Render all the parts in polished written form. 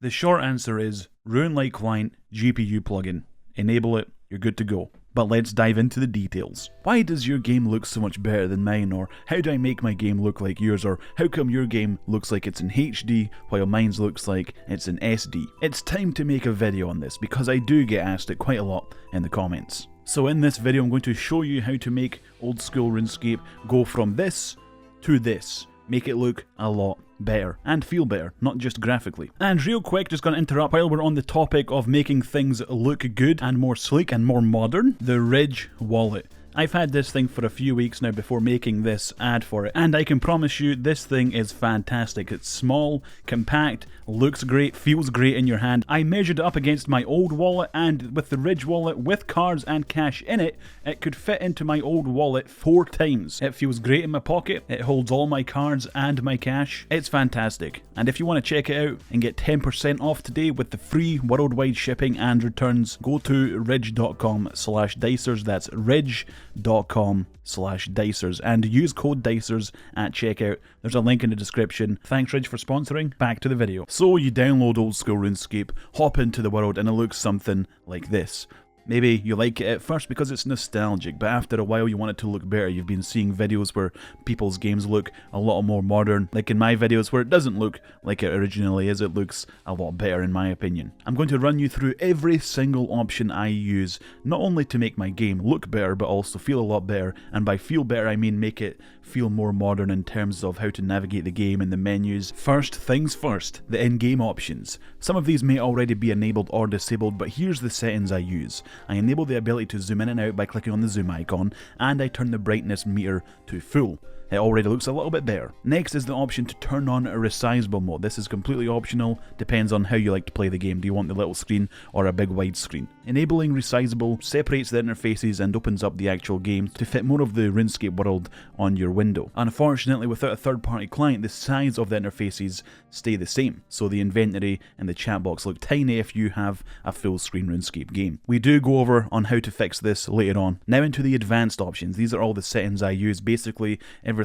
The short answer is RuneLite Client GPU plugin. Enable it, you're good to go. But let's dive into the details. Why does your game look so much better than mine? Or how do I make my game look like yours? Or how come your game looks like it's in HD while mine's looks like it's in SD? It's time to make a video on this because I do get asked it quite a lot in the comments. So in this video I'm going to show you how to make old school RuneScape go from this to this. Make it look a lot better and feel better, not just graphically. And real quick, just gonna interrupt while we're on the topic of making things look good and more sleek and more modern, the Ridge wallet. I've had this thing for a few weeks now before making this ad for it, and I can promise you this thing is fantastic. It's small, compact, looks great, feels great in your hand. I measured it up against my old wallet, and with the Ridge wallet with cards and cash in it, it could fit into my old wallet 4 times. It feels great in my pocket, it holds all my cards and my cash. It's fantastic. And if you want to check it out and get 10% off today with the free worldwide shipping and returns, go to ridge.com/dicers. That's ridge.com/dicers and use code dicers at checkout. There's a link in the description. Thanks Ridge for sponsoring. Back to the video. So you download old school RuneScape, hop into the world, and it looks something like this. Maybe you like it at first because it's nostalgic, but after a while you want it to look better. You've been seeing videos where people's games look a lot more modern, like in my videos where it doesn't look like it originally is, it looks a lot better in my opinion. I'm going to run you through every single option I use, not only to make my game look better, but also feel a lot better, and by feel better I mean make it feel more modern in terms of how to navigate the game and the menus. First things first, the in-game options. Some of these may already be enabled or disabled, but here's the settings I use. I enable the ability to zoom in and out by clicking on the zoom icon, and I turn the brightness meter to full. It already looks a little bit better. Next is the option to turn on a Resizeable Mode. This is completely optional, depends on how you like to play the game. Do you want the little screen or a big wide screen? Enabling Resizeable separates the interfaces and opens up the actual game to fit more of the RuneScape world on your window. Unfortunately, without a third-party client, the size of the interfaces stay the same, so the inventory and the chat box look tiny if you have a full-screen RuneScape game. We do go over on how to fix this later on. Now into the advanced options. These are all the settings I use. Basically, everything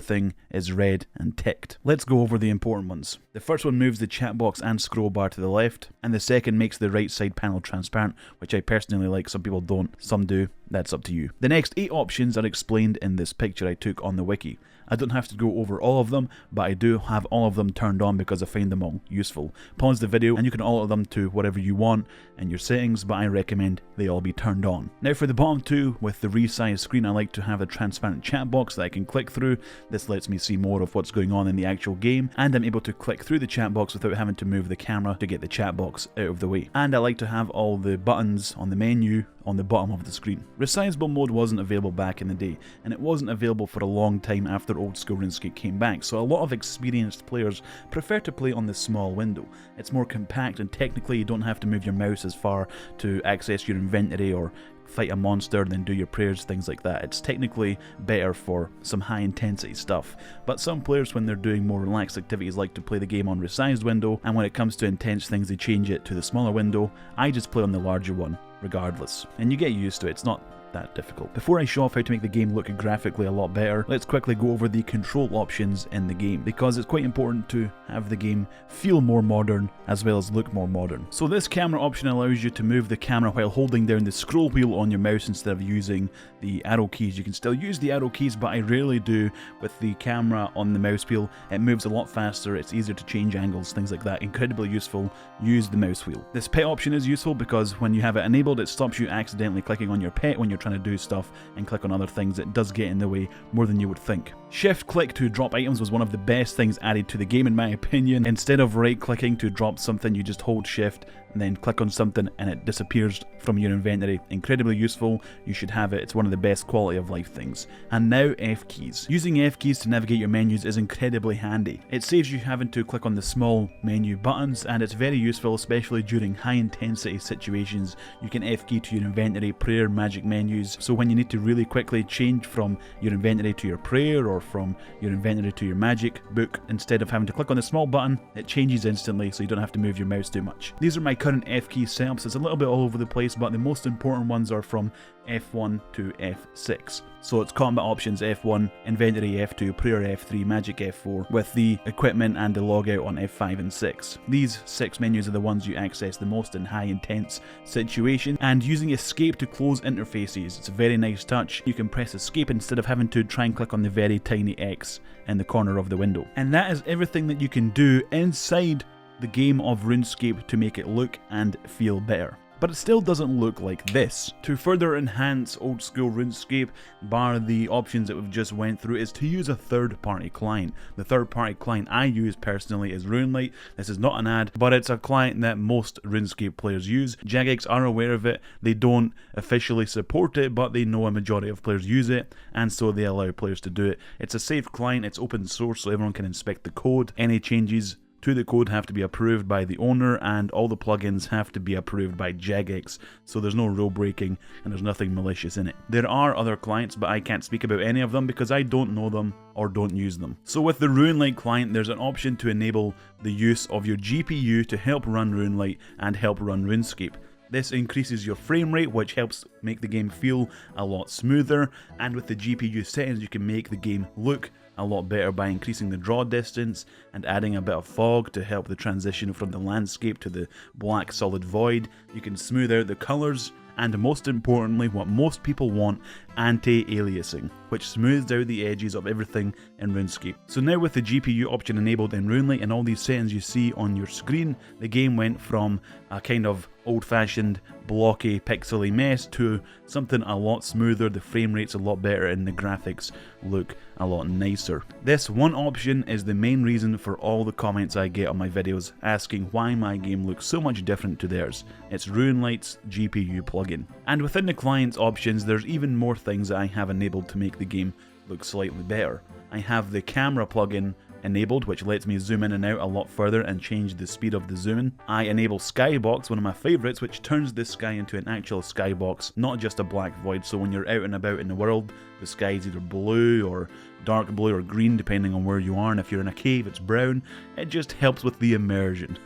is red and ticked. Let's go over the important ones. The first one moves the chat box and scroll bar to the left, and the second makes the right side panel transparent, which I personally like. Some people don't, some do. That's up to you. The next 8 options are explained in this picture I took on the wiki. I don't have to go over all of them, but I do have all of them turned on because I find them all useful. Pause the video and you can alter them to whatever you want in your settings, but I recommend they all be turned on. Now for the bottom 2, with the resized screen, I like to have a transparent chat box that I can click through. This lets me see more of what's going on in the actual game, and I'm able to click through the chat box without having to move the camera to get the chat box out of the way. And I like to have all the buttons on the menu on the bottom of the screen. Resizeable Mode wasn't available back in the day, and it wasn't available for a long time after old school RuneScape came back, so a lot of experienced players prefer to play on the small window. It's more compact, and technically you don't have to move your mouse as far to access your inventory or fight a monster, then do your prayers, things like that. It's technically better for some high intensity stuff, but some players, when they're doing more relaxed activities, like to play the game on resized window, and when it comes to intense things they change it to the smaller window. I just play on the larger one regardless, and you get used to it. It's not that difficult. Before I show off how to make the game look graphically a lot better, let's quickly go over the control options in the game, because it's quite important to have the game feel more modern as well as look more modern. So this camera option allows you to move the camera while holding down the scroll wheel on your mouse instead of using the arrow keys. You can still use the arrow keys, but I rarely do with the camera on the mouse wheel. It moves a lot faster, it's easier to change angles, things like that. Incredibly useful. Use the mouse wheel. This pet option is useful because when you have it enabled, it stops you accidentally clicking on your pet when you're trying to do stuff and click on other things. It does get in the way more than you would think. Shift click to drop items was one of the best things added to the game in my opinion. Instead of right clicking to drop something, you just hold shift and then click on something and it disappears from your inventory. Incredibly useful. You should have it. It's one of the best quality of life things. And now F keys. Using F keys to navigate your menus is incredibly handy. It saves you having to click on the small menu buttons, and it's very useful, especially during high intensity situations. You can F key to your inventory, prayer, magic menus, so when you need to really quickly change from your inventory to your prayer or from your inventory to your magic book, instead of having to click on the small button, it changes instantly so you don't have to move your mouse too much. These are my current F key setups. It's a little bit all over the place interface, but the most important ones are from F1 to F6. So it's combat options F1, inventory F2, prayer F3, magic F4, with the equipment and the logout on F5 and 6. These 6 menus are the ones you access the most in high intense situations, and using escape to close interfaces. It's a very nice touch. You can press escape instead of having to try and click on the very tiny X in the corner of the window. And that is everything that you can do inside the game of RuneScape to make it look and feel better. But it still doesn't look like this. To further enhance old school RuneScape, bar the options that we've just went through, is to use a third-party client. The third-party client I use personally is RuneLite. This is not an ad, but it's a client that most RuneScape players use. Jagex are aware of it. They don't officially support it, but they know a majority of players use it, and so they allow players to do it. It's a safe client, it's open source, so everyone can inspect the code. Any changes to the code have to be approved by the owner, and all the plugins have to be approved by Jagex, so there's no rule breaking and there's nothing malicious in it. There are other clients, but I can't speak about any of them because I don't know them or don't use them. So with the RuneLite client, there's an option to enable the use of your GPU to help run RuneLite and help run RuneScape. This increases your frame rate, which helps make the game feel a lot smoother, and with the GPU settings you can make the game look a lot better by increasing the draw distance and adding a bit of fog to help the transition from the landscape to the black solid void. You can smooth out the colours, and most importantly, what most people want, anti-aliasing, which smooths out the edges of everything in RuneScape. So now with the GPU option enabled in RuneLite and all these settings you see on your screen, the game went from a kind of old-fashioned, blocky, pixely mess to something a lot smoother. The frame rate's a lot better and the graphics look a lot nicer. This one option is the main reason for all the comments I get on my videos asking why my game looks so much different to theirs. It's RuneLite's GPU plugin. And within the client's options, there's even more things that I have enabled to make the game look slightly better. I have the camera plugin enabled, which lets me zoom in and out a lot further and change the speed of the zoom in. I enable Skybox, one of my favourites, which turns this sky into an actual skybox, not just a black void, so when you're out and about in the world, the sky is either blue or dark blue or green depending on where you are, and if you're in a cave it's brown. It just helps with the immersion.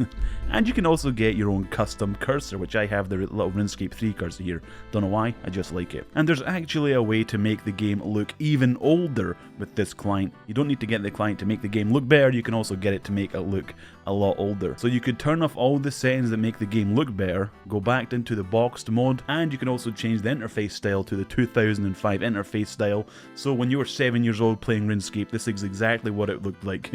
And you can also get your own custom cursor, which I have the little RuneScape 3 cursor here. Don't know why, I just like it. And there's actually a way to make the game look even older with this client. You don't need to get the client to make the game look better, you can also get it to make it look a lot older. So you could turn off all the settings that make the game look better, go back into the boxed mode, and you can also change the interface style to the 2005 interface style. So when you were 7 years old playing RuneScape, this is exactly what it looked like.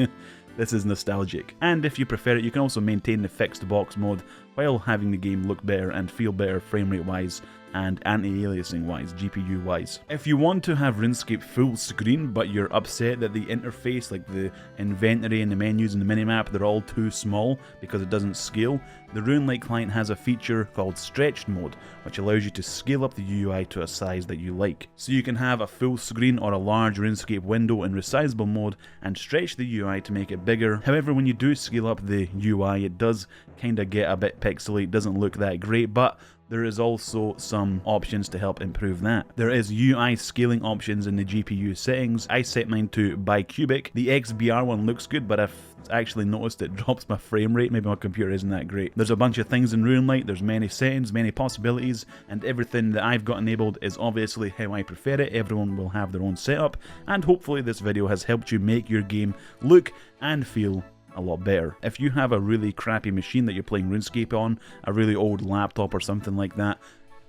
This is nostalgic. And if you prefer it, you can also maintain the fixed box mode while having the game look better and feel better frame rate wise and anti-aliasing wise, GPU wise. If you want to have RuneScape full screen but you're upset that the interface, like the inventory and the menus and the minimap, they're all too small because it doesn't scale, the RuneLite client has a feature called stretched mode, which allows you to scale up the UI to a size that you like. So you can have a full screen or a large RuneScape window in Resizeable Mode and stretch the UI to make it bigger. However, when you do scale up the UI, it does kind of get a bit pixely, it doesn't look that great, but there is also some options to help improve that. There is UI scaling options in the GPU settings. I set mine to bicubic. The XBR one looks good, but I've actually noticed it drops my frame rate. Maybe my computer isn't that great. There's a bunch of things in RuneLite. There's many settings, many possibilities, and everything that I've got enabled is obviously how I prefer it. Everyone will have their own setup, and hopefully this video has helped you make your game look and feel a lot better. If you have a really crappy machine that you're playing RuneScape on, a really old laptop or something like that,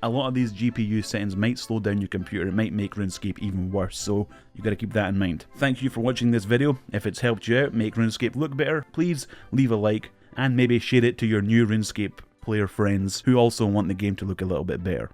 a lot of these GPU settings might slow down your computer. It might make RuneScape even worse, so you gotta keep that in mind. Thank you for watching this video. If it's helped you out, make RuneScape look better, please leave a like and maybe share it to your new RuneScape player friends who also want the game to look a little bit better.